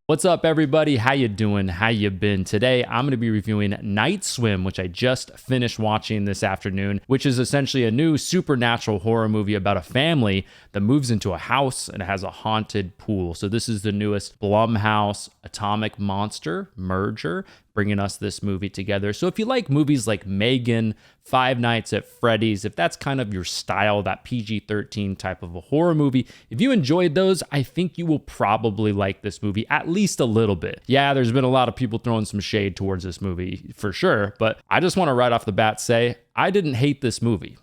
What's up, everybody? How you doing? How you been? Today, I'm going to be reviewing Night Swim, which I just finished watching this afternoon, which is essentially a new supernatural horror movie about a family that moves into a house and has a haunted pool. So this is the newest Blumhouse Atomic Monster merger, bringing us this movie together. So if you like movies like Megan, Five Nights at Freddy's, if that's kind of your style, that PG-13 type of a horror movie, if you enjoyed those, I think you will probably like this movie at least a little bit. Yeah, there's been a lot of people throwing some shade towards this movie for sure, but I just want to right off the bat say I didn't hate this movie.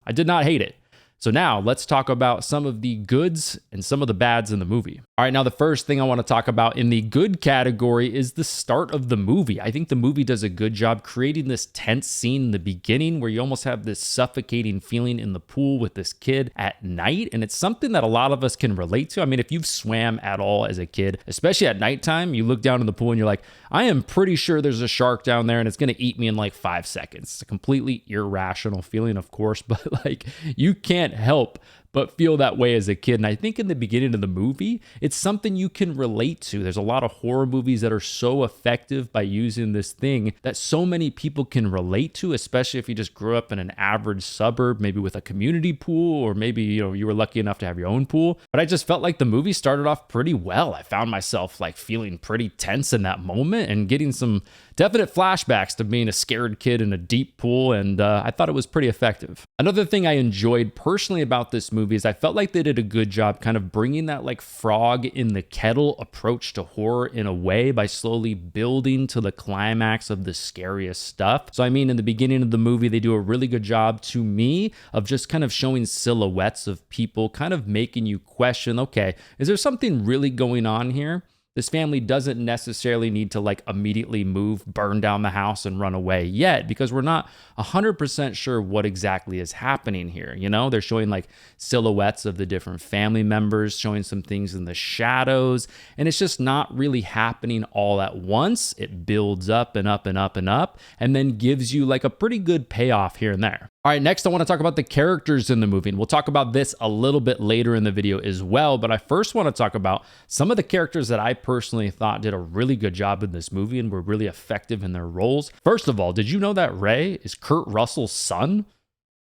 I did not hate it. So now let's talk about some of the goods and some of the bads in the movie. All right, now the first thing I want to talk about in the good category is the start of the movie. I think the movie does a good job creating this tense scene in the beginning where you almost have this suffocating feeling in the pool with this kid at night. And it's something that a lot of us can relate to. I mean, if you've swam at all as a kid, especially at nighttime, you look down in the pool and you're like, I am pretty sure there's a shark down there and it's going to eat me in like 5 seconds. It's a completely irrational feeling, of course, but like you can't help but feel that way as a kid. And I think in the beginning of the movie, it's something you can relate to. There's a lot of horror movies that are so effective by using this thing that so many people can relate to, especially if you just grew up in an average suburb, maybe with a community pool, or maybe, you were lucky enough to have your own pool. But I just felt like the movie started off pretty well. I found myself like feeling pretty tense in that moment and getting some definite flashbacks to being a scared kid in a deep pool, and I thought it was pretty effective. Another thing I enjoyed personally about this movie is I felt like they did a good job kind of bringing that like frog in the kettle approach to horror in a way by slowly building to the climax of the scariest stuff. So I mean, in the beginning of the movie, they do a really good job to me of just kind of showing silhouettes of people, kind of making you question, okay, is there something really going on here? This family doesn't necessarily need to like immediately move, burn down the house and run away yet, because we're not 100% sure what exactly is happening here. They're showing like silhouettes of the different family members, showing some things in the shadows, and it's just not really happening all at once. It builds up and up and up and up, and then gives you like a pretty good payoff here and there. All right, next I want to talk about the characters in the movie, and we'll talk about this a little bit later in the video as well, but I first want to talk about some of the characters that I personally thought did a really good job in this movie and were really effective in their roles. First of all, did you know that Ray is Kurt Russell's son?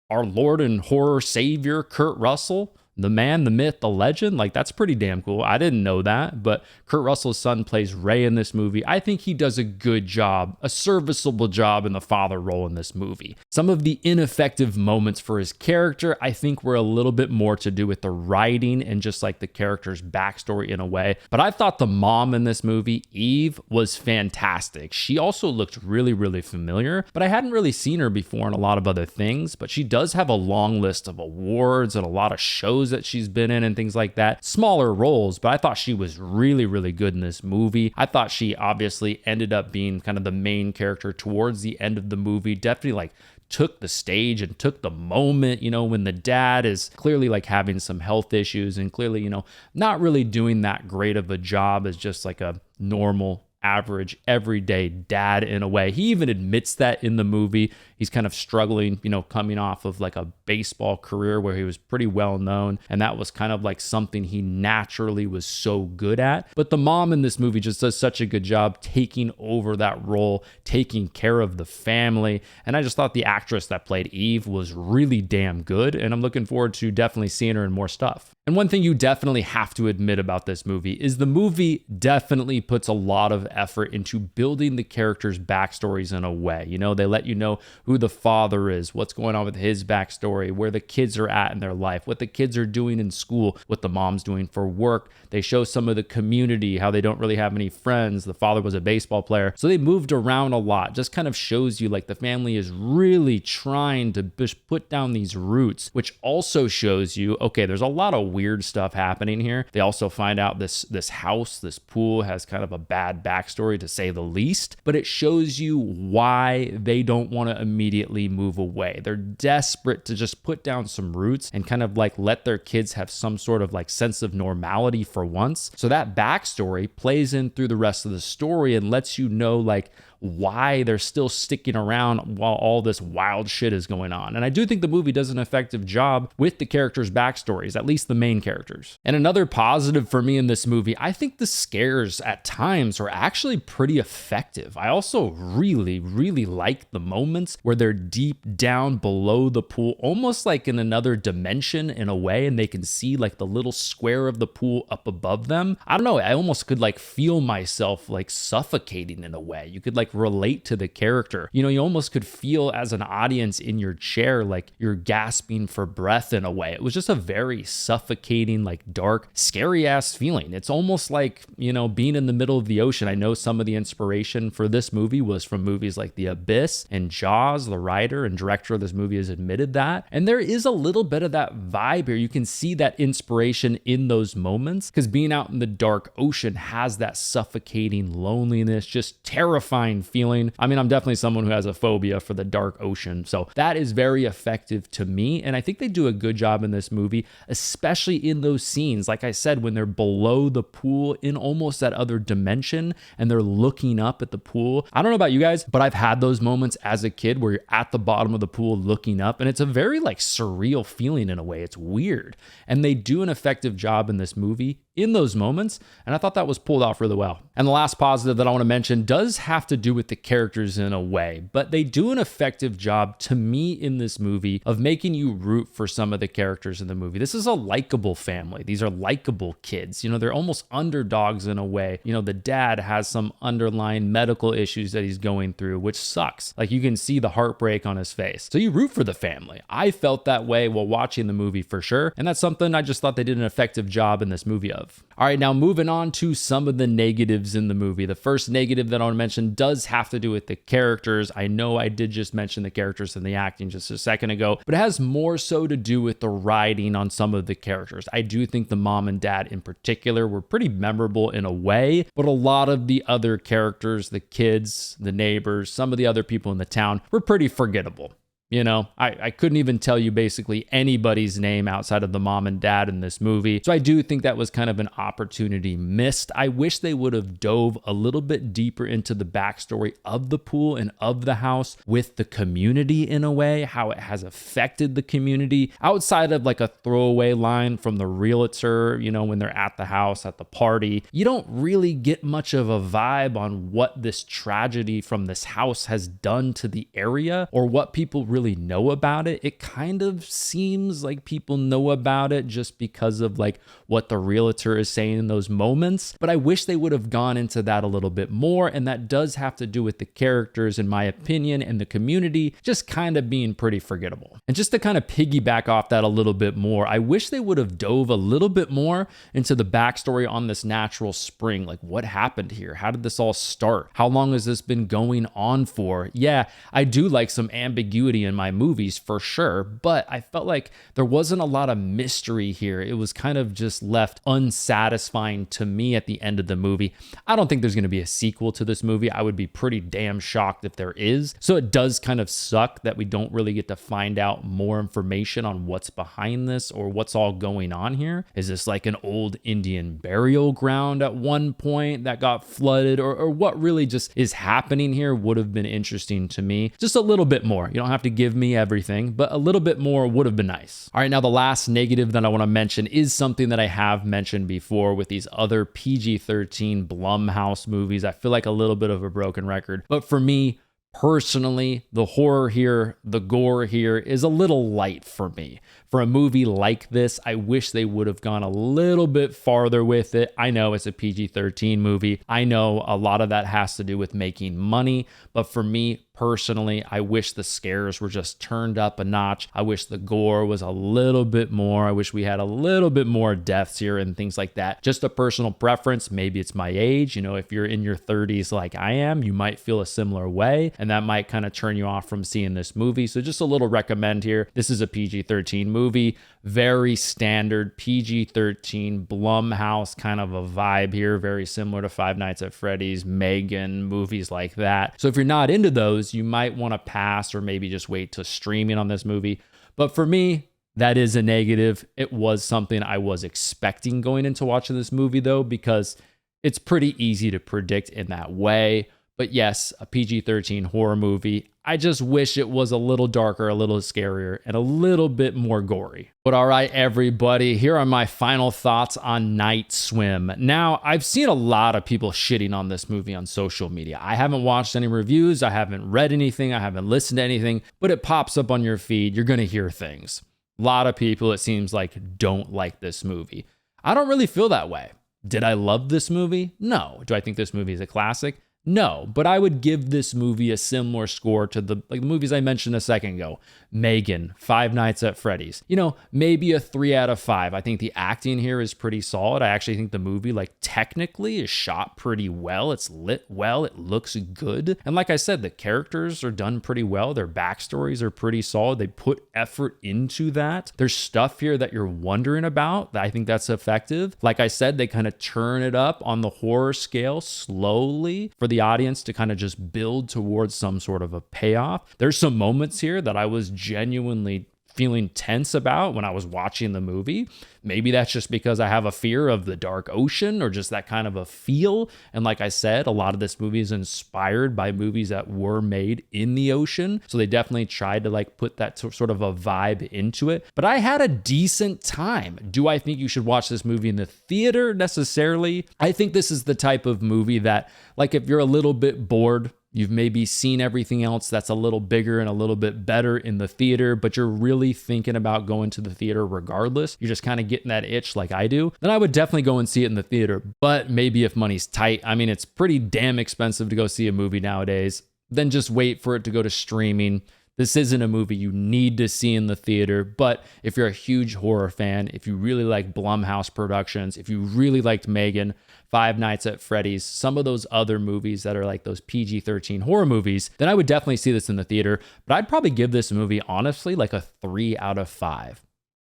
Our Lord and horror savior, Kurt Russell? The man, the myth, the legend, like that's pretty damn cool. I didn't know that, but Kurt Russell's son plays Ray in this movie. I think he does a good job, a serviceable job in the father role in this movie. Some of the ineffective moments for his character, I think were a little bit more to do with the writing and just like the character's backstory in a way. But I thought the mom in this movie, Eve, was fantastic. She also looked really, really familiar, but I hadn't really seen her before in a lot of other things, but she does have a long list of awards and a lot of shows that she's been in and things like that. Smaller roles, but I thought she was really, really good in this movie. I thought she obviously ended up being kind of the main character towards the end of the movie. Definitely like took the stage and took the moment, when the dad is clearly like having some health issues and clearly, not really doing that great of a job as just like a normal average everyday dad in a way. He even admits that in the movie. He's kind of struggling, coming off of like a baseball career where he was pretty well known, and that was kind of like something he naturally was so good at. But the mom in this movie just does such a good job taking over that role, taking care of the family, and I just thought the actress that played Eve was really damn good, and I'm looking forward to definitely seeing her in more stuff. And one thing you definitely have to admit about this movie is the movie definitely puts a lot of effort into building the characters' backstories in a way. They let you know who the father is, what's going on with his backstory, where the kids are at in their life, what the kids are doing in school, what the mom's doing for work. They show some of the community, how they don't really have any friends. The father was a baseball player, so they moved around a lot. Just kind of shows you like the family is really trying to just put down these roots, which also shows you, okay, there's a lot of weird stuff happening here. They also find out this house, this pool has kind of a bad backstory to say the least, but it shows you why they don't want to immediately move away. They're desperate to just put down some roots and kind of like let their kids have some sort of like sense of normality for once. So that backstory plays in through the rest of the story and lets you know like why they're still sticking around while all this wild shit is going on. And I do think the movie does an effective job with the characters' backstories, at least the main characters. And another positive for me in this movie, I think the scares at times are actually pretty effective. I also really like the moments where they're deep down below the pool, almost like in another dimension in a way, and they can see like the little square of the pool up above them. I don't know, I almost could like feel myself like suffocating in a way. You could like relate to the character. You know, you almost could feel as an audience in your chair like you're gasping for breath in a way. It was just a very suffocating, like dark, scary ass feeling. It's almost like, you know, being in the middle of the ocean. I know some of the inspiration for this movie was from movies like The Abyss and Jaws. The writer and director of this movie has admitted that. And there is a little bit of that vibe here. You can see that inspiration in those moments because being out in the dark ocean has that suffocating loneliness, just terrifying feeling. I mean, I'm definitely someone who has a phobia for the dark ocean. So that is very effective to me. And I think they do a good job in this movie, especially in those scenes. Like I said, when they're below the pool in almost that other dimension and they're looking up at the pool. I don't know about you guys, but I've had those moments as a kid where you're at the bottom of the pool looking up, and it's a very like surreal feeling in a way. It's weird. And they do an effective job in this movie in those moments, and I thought that was pulled off really well. And the last positive that I want to mention does have to do with the characters in a way, but they do an effective job to me in this movie of making you root for some of the characters in the movie. This is a likable family. These are likable kids. You know, they're almost underdogs in a way. You know, the dad has some underlying medical issues that he's going through, which sucks. Like you can see the heartbreak on his face. So you root for the family. I felt that way while watching the movie for sure, and that's something I just thought they did an effective job in this movie of. All right, now moving on to some of the negatives in the movie. The first negative that I want to mention does have to do with the characters. I know I did just mention the characters and the acting just a second ago, but it has more so to do with the writing on some of the characters. I do think the mom and dad in particular were pretty memorable in a way, but a lot of the other characters, the kids, the neighbors, some of the other people in the town were pretty forgettable. You know, I couldn't even tell you basically anybody's name outside of the mom and dad in this movie. So I do think that was kind of an opportunity missed. I wish they would have dove a little bit deeper into the backstory of the pool and of the house with the community in a way, how it has affected the community outside of like a throwaway line from the realtor, you know, when they're at the house, at the party. You don't really get much of a vibe on what this tragedy from this house has done to the area or what people really know about it. It kind of seems like people know about it just because of like what the realtor is saying in those moments. But I wish they would have gone into that a little bit more. And that does have to do with the characters, in my opinion, and the community just kind of being pretty forgettable. And just to kind of piggyback off that a little bit more, I wish they would have dove a little bit more into the backstory on this natural spring. Like what happened here? How did this all start? How long has this been going on for? Yeah, I do like some ambiguity in my movies for sure, but I felt like there wasn't a lot of mystery here. It was kind of just left unsatisfying to me at the end of the movie. I don't think there's going to be a sequel to this movie. I would be pretty damn shocked if there is. So it does kind of suck that we don't really get to find out more information on what's behind this or what's all going on here. Is this like an old Indian burial ground at one point that got flooded, or what really just is happening here would have been interesting to me. Just a little bit more. You don't have to give me everything, but a little bit more would have been nice. All right, now the last negative that I want to mention is something that I have mentioned before with these other PG-13 Blumhouse movies. I feel like a little bit of a broken record, but for me, personally, the horror here, the gore here is a little light for me. For a movie like this, I wish they would have gone a little bit farther with it. I know it's a PG-13 movie. I know a lot of that has to do with making money, but for me personally, I wish the scares were just turned up a notch. I wish the gore was a little bit more. I wish we had a little bit more deaths here and things like that. Just a personal preference. Maybe it's my age. You know, if you're in your 30s like I am, you might feel a similar way, and that might kind of turn you off from seeing this movie. So just a little recommend here. This is a PG-13 movie. Very standard PG-13 Blumhouse kind of a vibe here. Very similar to Five Nights at Freddy's, Megan, movies like that. So if you're not into those, you might want to pass or maybe just wait to streaming on this movie. But for me, that is a negative. It was something I was expecting going into watching this movie though, because it's pretty easy to predict in that way. But yes, a PG-13 horror movie. I just wish it was a little darker, a little scarier, and a little bit more gory. But all right, everybody, here are my final thoughts on Night Swim. Now, I've seen a lot of people shitting on this movie on social media. I haven't watched any reviews, I haven't read anything, I haven't listened to anything, but it pops up on your feed. You're gonna hear things. A lot of people, it seems like, don't like this movie. I don't really feel that way. Did I love this movie? No. Do I think this movie is a classic? No, but I would give this movie a similar score to the movies I mentioned a second ago. Megan, Five Nights at Freddy's. You know, maybe a 3 out of 5. I think the acting here is pretty solid. I actually think the movie, technically is shot pretty well. It's lit well. It looks good. And like I said, the characters are done pretty well. Their backstories are pretty solid. They put effort into that. There's stuff here that you're wondering about. I think that's effective. Like I said, they kind of turn it up on the horror scale slowly for the audience to kind of just build towards some sort of a payoff. There's some moments here that I was genuinely feeling tense about when I was watching the movie. Maybe that's just because I have a fear of the dark ocean or just that kind of a feel. And like I said, a lot of this movie is inspired by movies that were made in the ocean. So they definitely tried to put that sort of a vibe into it. But I had a decent time. Do I think you should watch this movie in the theater necessarily? I think this is the type of movie that, if you're a little bit bored, you've maybe seen everything else that's a little bigger and a little bit better in the theater, but you're really thinking about going to the theater regardless. You're just kind of getting that itch like I do. Then I would definitely go and see it in the theater. But maybe if money's tight, I mean, it's pretty damn expensive to go see a movie nowadays. Then just wait for it to go to streaming. This isn't a movie you need to see in the theater, but if you're a huge horror fan, if you really like Blumhouse productions, if you really liked Megan, Five Nights at Freddy's, some of those other movies that are those PG-13 horror movies, then I would definitely see this in the theater. But I'd probably give this movie, honestly, a 3 out of 5.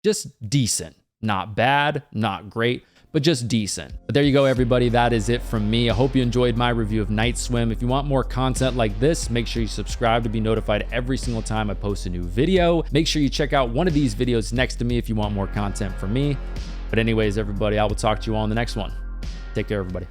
Just decent. Not bad, not great, but just decent. But there you go, everybody. That is it from me. I hope you enjoyed my review of Night Swim. If you want more content like this, make sure you subscribe to be notified every single time I post a new video. Make sure you check out one of these videos next to me if you want more content from me. But anyways, everybody, I will talk to you all in the next one. Take care, everybody.